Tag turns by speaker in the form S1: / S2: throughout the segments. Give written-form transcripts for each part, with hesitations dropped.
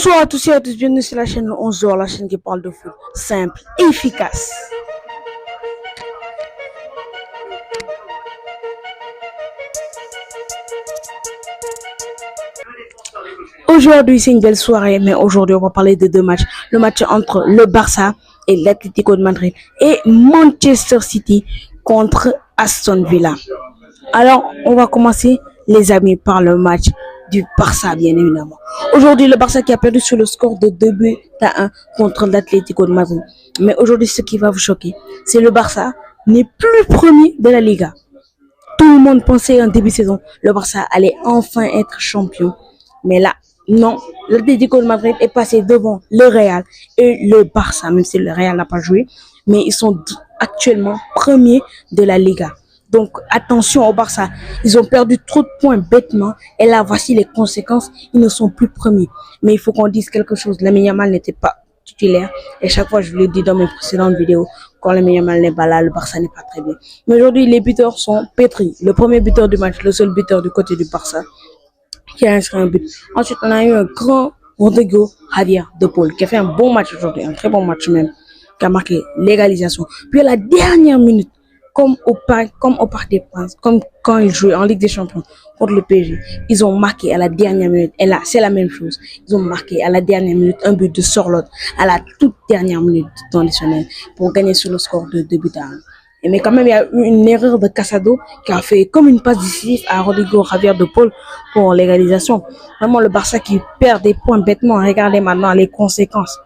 S1: Bonsoir à tous et à tous, bienvenue sur la chaîne 11h, la chaîne qui parle de foot simple et efficace. Aujourd'hui c'est une belle soirée, mais aujourd'hui on va parler de deux matchs. Le match entre le Barça et l'Atlético de Madrid et Manchester City contre Aston Villa. Alors on va commencer les amis par le match du Barça bien évidemment. Aujourd'hui le Barça qui a perdu sur le score de 2-1 contre l'Atlético de Madrid. Mais aujourd'hui ce qui va vous choquer, c'est le Barça n'est plus premier de la Liga. Tout le monde pensait en début de saison, le Barça allait enfin être champion. Mais là, non, l'Atlético de Madrid est passé devant le Real et le Barça, même si le Real n'a pas joué, mais ils sont actuellement premiers de la Liga. Donc attention au Barça, ils ont perdu trop de points bêtement et là voici les conséquences, ils ne sont plus premiers. Mais il faut qu'on dise quelque chose, Lamine Yamal n'était pas titulaire et chaque fois je vous l'ai dit dans mes précédentes vidéos, quand Lamine Yamal n'est pas là, le Barça n'est pas très bien. Mais aujourd'hui les buteurs sont pétris, le premier buteur du match, le seul buteur du côté du Barça qui a inscrit un but. Ensuite on a eu un grand Rodrigo Javier de Paul qui a fait un bon match aujourd'hui, un très bon match même, qui a marqué l'égalisation. Puis à la dernière minute, comme au Parc des Princes, comme quand ils jouaient en Ligue des Champions contre le PSG, ils ont marqué à la dernière minute. Et là, c'est la même chose. Ils ont marqué à la dernière minute un but de Sorloth à la toute dernière minute du temps additionnel pour gagner sur le score de 2-1. Mais quand même, il y a eu une erreur de Casado qui a fait comme une passe décisive à Rodrigo Javier de Paul pour l'égalisation. Vraiment, le Barça qui perd des points bêtement. Regardez maintenant les conséquences.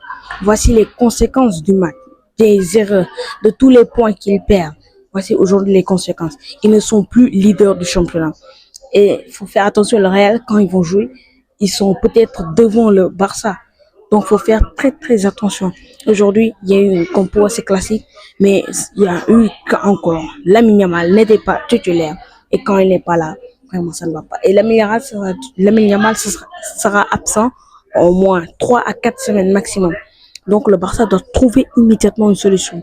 S1: Voici les conséquences du match, des erreurs, de tous les points qu'ils perdent. Voici aujourd'hui les conséquences. Ils ne sont plus leaders du championnat. Et il faut faire attention, le Real, quand ils vont jouer, ils sont peut-être devant le Barça. Donc, il faut faire très, très attention. Aujourd'hui, il y a eu une compo assez classique, mais il y a eu encore. Lamine Yamal n'était pas titulaire. Et quand il n'est pas là, vraiment, ça ne va pas. Et Lamine Yamal sera absent au moins 3 à 4 semaines maximum. Donc, le Barça doit trouver immédiatement une solution.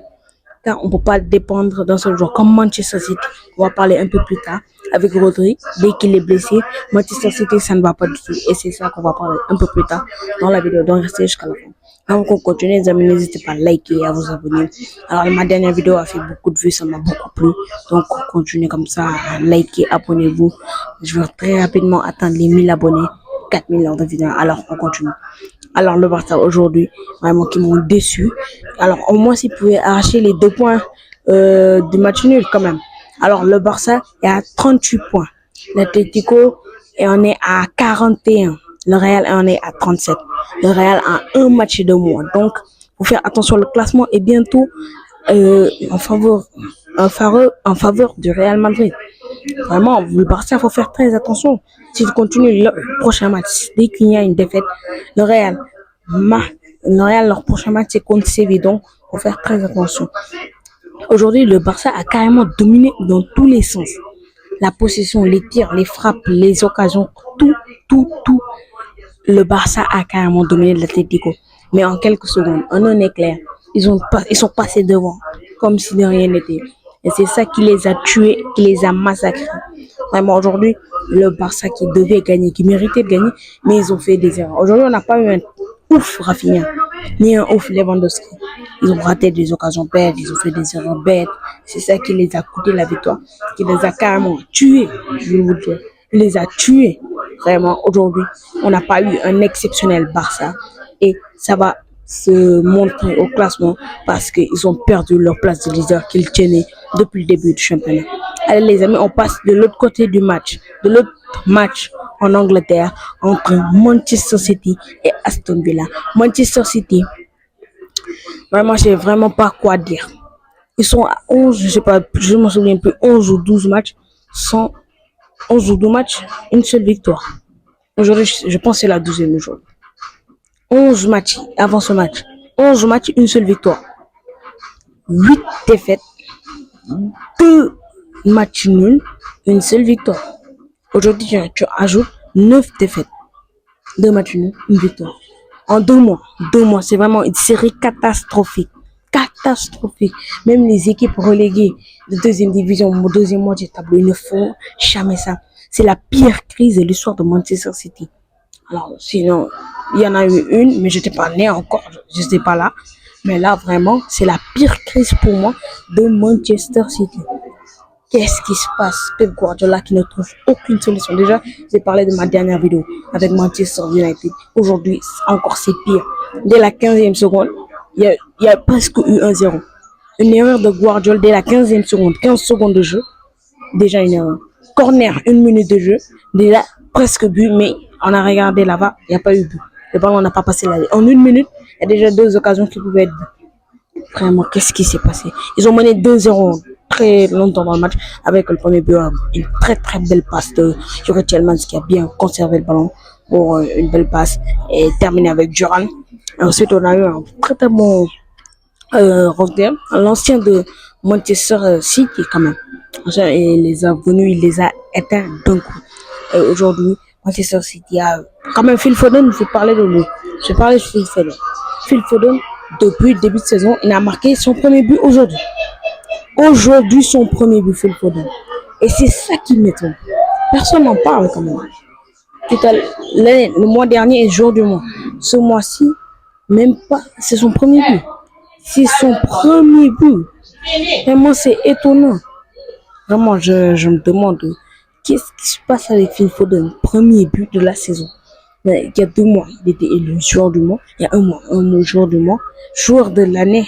S1: Car on ne peut pas dépendre d'un seul joueur comme Manchester City. On va parler un peu plus tard avec Rodri. Dès qu'il est blessé, Manchester City, ça ne va pas du tout. Et c'est ça qu'on va parler un peu plus tard dans la vidéo. Donc restez jusqu'à la fin. Avant qu'on continue, les amis, n'hésitez pas à liker et à vous abonner. Alors ma dernière vidéo a fait beaucoup de vues, ça m'a beaucoup plu. Donc continuez comme ça, likez, abonnez-vous. Je vais très rapidement atteindre les 1000 abonnés, 4000 heures de vidéo. Alors on continue. Alors le Barça aujourd'hui, vraiment qui m'ont déçu. Alors au moins s'ils pouvaient arracher les 2 points du match nul quand même. Alors le Barça est à 38 points. L'Atlético en est à 41. Le Real en est à 37. Le Real a un match de moins. Donc faut faire attention, le classement est bientôt en faveur du Real Madrid. Vraiment, le Barça, il faut faire très attention. S'il continue le prochain match, dès qu'il y a une défaite, le Real, leur prochain match, c'est contre Séville. Donc, il faut faire très attention. Aujourd'hui, le Barça a carrément dominé dans tous les sens. La possession, les tirs, les frappes, les occasions, tout. Le Barça a carrément dominé l'Atlético. Mais en quelques secondes, en un éclair, ils sont passés devant, comme si de rien n'était. Et c'est ça qui les a tués, qui les a massacrés. Vraiment, aujourd'hui, le Barça qui devait gagner, qui méritait de gagner, mais ils ont fait des erreurs. Aujourd'hui, on n'a pas eu un ouf Rafinha, ni un ouf Lewandowski. Ils ont raté des occasions bêtes, ils ont fait des erreurs bêtes. C'est ça qui les a coûté la victoire, qui les a carrément tués, je vais vous dire. Il les a tués. Vraiment, aujourd'hui, on n'a pas eu un exceptionnel Barça. Et ça va se montrer au classement parce qu'ils ont perdu leur place de leader qu'ils tenaient depuis le début du championnat. Allez les amis, on passe de l'autre côté du match, de l'autre match en Angleterre entre Manchester City et Aston Villa. Manchester City, vraiment, je sais vraiment pas quoi dire. Ils sont à 11, je sais pas, je me souviens plus, 11 ou 12 matchs, 11 ou 12 matchs, une seule victoire. Aujourd'hui, je pense que c'est la 12e aujourd'hui. 11 matchs avant ce match. 11 matchs, une seule victoire. 8 défaites, 2 matchs nuls, une seule victoire. Aujourd'hui, tu ajoutes 9 défaites, 2 matchs nuls, une victoire. En 2 mois. 2 mois, c'est vraiment une série catastrophique. Catastrophique. Même les équipes reléguées de deuxième division, au deuxième mois du tableau, ils ne font jamais ça. C'est la pire crise de l'histoire de Manchester City. Alors, sinon, il y en a eu une, mais j'étais pas né encore, je n'étais pas là. Mais là, vraiment, c'est la pire crise pour moi de Manchester City. Qu'est-ce qui se passe? Pep Guardiola qui ne trouve aucune solution. Déjà, j'ai parlé de ma dernière vidéo avec Manchester United. Aujourd'hui, encore c'est pire. Dès la 15e seconde, il y a presque eu 1-0. Une erreur de Guardiola dès la 15e seconde. 15 secondes de jeu, déjà une erreur. Corner, 1 minute de jeu, déjà presque but, mais on a regardé là-bas, il n'y a pas eu but. Le ballon n'a pas passé là. En 1 minute, il y a déjà 2 occasions qui pouvaient être buts. Vraiment, qu'est-ce qui s'est passé? Ils ont mené 2-0 très longtemps dans le match avec le premier but, une très très belle passe de Jurgen Tielemans qui a bien conservé le ballon pour une belle passe et terminé avec Duran. Ensuite, on a eu un très très bon Rodgers, l'ancien de Manchester City quand même. Il les a venus, il les a éteints d'un coup. Et aujourd'hui, Manchester City a quand même Phil Foden, il faut parler de lui. Je parlais de Phil Foden. Phil Foden, depuis le début de saison, il a marqué son premier but aujourd'hui. Aujourd'hui, son premier but, Phil Foden. Et c'est ça qui m'étonne. Personne n'en parle quand même. Le mois dernier est jour du mois. Ce mois-ci, même pas, c'est son premier but. C'est son premier but. Vraiment, c'est étonnant. Vraiment, je me demande qu'est-ce qui se passe avec Phil Foden, premier but de la saison. Il y a 2 mois, il était élu joueur du mois. Il y a un mois, joueur du mois. Joueur de l'année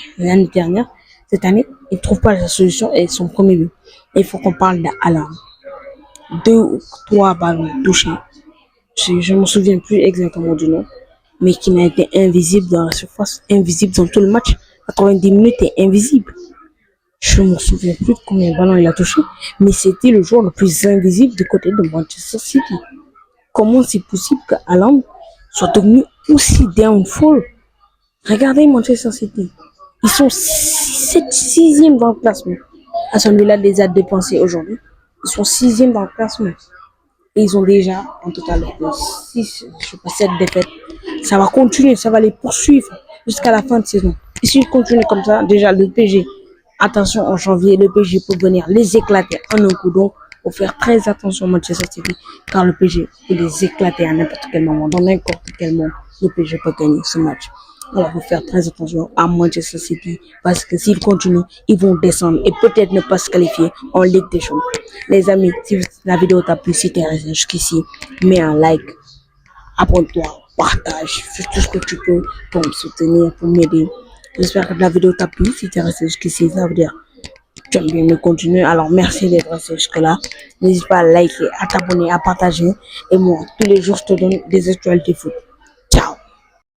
S1: dernière. Cette année, il ne trouve pas la solution et son premier but. Et il faut qu'on parle d'Haaland. 2 ou 3 ballons touchés. Je ne me souviens plus exactement du nom. Mais qui n'a été invisible dans la surface, invisible dans tout le match. 90 minutes et invisible. Je ne me souviens plus de combien de ballons il a touché, mais c'était le joueur le plus invisible du côté de Manchester City. Comment c'est possible que Haaland soit devenu aussi downfall? Regardez Manchester City. Ils sont 6e dans le classement. Aston Villa les a dépensés aujourd'hui. Ils sont 6e dans le classement. Et ils ont déjà en total de 6, je sais pas, 7 défaites. Ça va continuer, ça va les poursuivre jusqu'à la fin de saison. Et s'ils continuent comme ça, déjà le PSG, attention en janvier, le PSG peut venir les éclater en un coup. Donc, il faut faire très attention à Manchester City, car le PSG peut les éclater à n'importe quel moment. Dans n'importe quel moment, le PSG peut gagner ce match. Alors, il faut faire très attention à Manchester City, parce que s'ils continuent, ils vont descendre et peut-être ne pas se qualifier en Ligue des Champions. Les amis, si la vidéo t'a plu, si t'es resté jusqu'ici, mets un like, abonne-toi, partage, fais tout ce que tu peux pour me soutenir, pour m'aider. J'espère que la vidéo t'a plu. Si tu es resté jusqu'ici, ça veut dire que tu aimes bien me continuer. Alors merci d'être resté jusque-là. N'hésite pas à liker, à t'abonner, à partager. Et moi, tous les jours, je te donne des actualités foot.